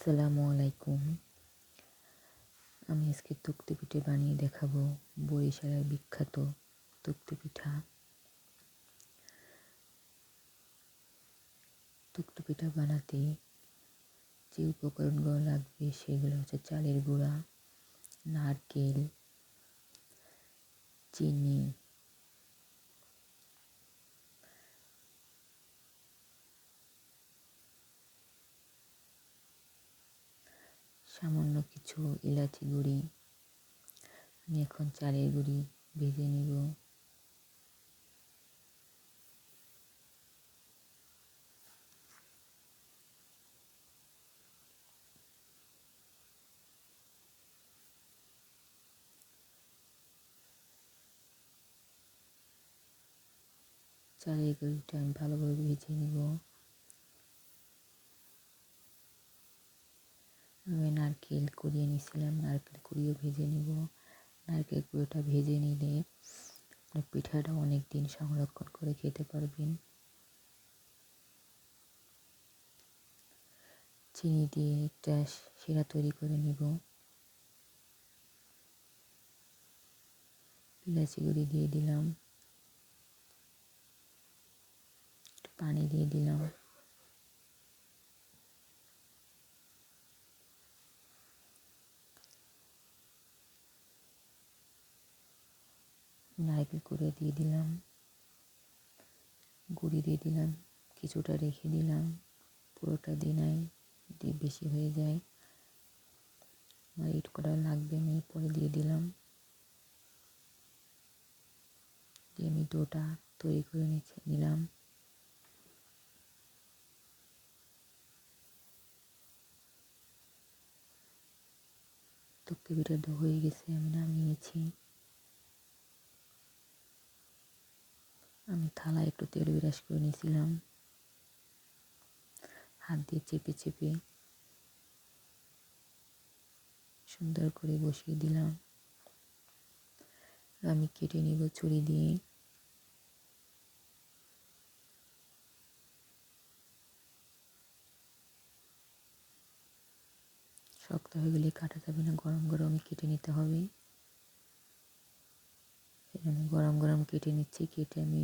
আসসালামু আলাইকুম। আমি আজকে তক্তি পিঠে বানিয়ে দেখাবো। বরিশালের বিখ্যাত তক্তি পিঠা। তক্তি পিঠা বানাতে যে উপকরণগুলো লাগবে সেগুলো হচ্ছে চালের গুঁড়া, নারকেল, চিনি, সামান্য কিছু এলাচি গুঁড়ি। আমি এখন চালের গুঁড়ি ভেজে নিব। চালের গুঁড়িটা আমি ভালোভাবে ভেজে নিব। আমি নারকেল কুড়িয়ে নিয়েছিলাম, নারকেল কুড়িয়ে ভেজে নিব। নারকেল কুড়িটা ভেজে নিলে পিঠাটা অনেক দিন সংরক্ষণ করে খেতে পারবেন। চিনি দিয়ে একটা শিরা তৈরি করে নিব। ইলাচি গুঁড়ি দিয়ে দিলাম, একটু পানি দিয়ে দিলাম। নারকেল কুড়ে দিয়ে দিলাম, গুঁড়ি দিয়ে দিলাম, কিছুটা রেখে দিলাম, পুরোটা দিই নাই, যদি বেশি হয়ে যায় আমার এড করা লাগবে, আমি পরে দিয়ে দিলাম। দিয়ে আমি ডোটা তৈরি করে নিলাম। তক্তি পিঠার ডো হয়ে গেছে, আমি নামিয়ে নিয়েছি। আমি থালায় একটু তেল বিরাস করে নিয়েছিলাম, হাত দিয়ে চেপে চেপে সুন্দর করে বসিয়ে দিলাম। আমি কেটে নিব ছুরি দিয়ে। শক্ত হয়ে গেলে কাটা যাবে না, গরম গরম কেটে নিতে হবে। আমি গরম গরম কেটে নিচ্ছি। কেটে আমি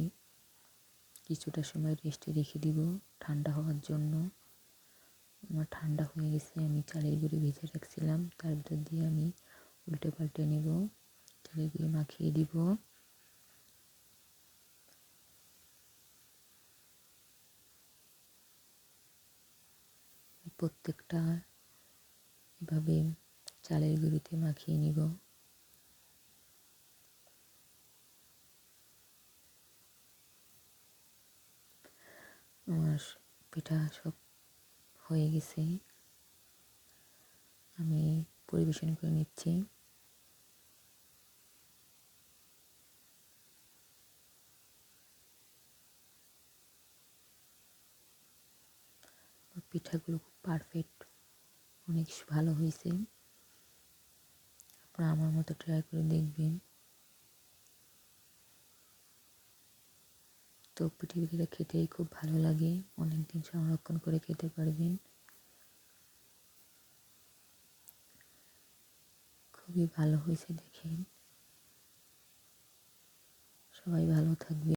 কিছুটা সময় রেস্টে রেখে দিব ঠান্ডা হওয়ার জন্য। আমার ঠান্ডা হয়ে গেছে। আমি চালের গুঁড়ি ভেজে রাখছিলাম, তার ভিতর দিয়ে আমি উল্টে পাল্টে নেব। চালের গুঁড়ি মাখিয়ে দিব। প্রত্যেকটা এভাবে চালের গুঁড়িতে মাখিয়ে নিব। আমার পিঠা সব হয়ে গেছে, আমি পরিবেশন করে নিচ্ছি। পিঠাগুলো খুব পারফেক্ট, অনেক ভালো হয়েছে। আপনারা আমার মতো ট্রাই করে দেখবেন। তো পিঠা খেতেই খুব ভালো লাগে, অনেক দিন সংরক্ষণ করে খেতে পারবেন। খুবই ভালো হয়েছে, দেখেন। সবাই ভালো থাকবে।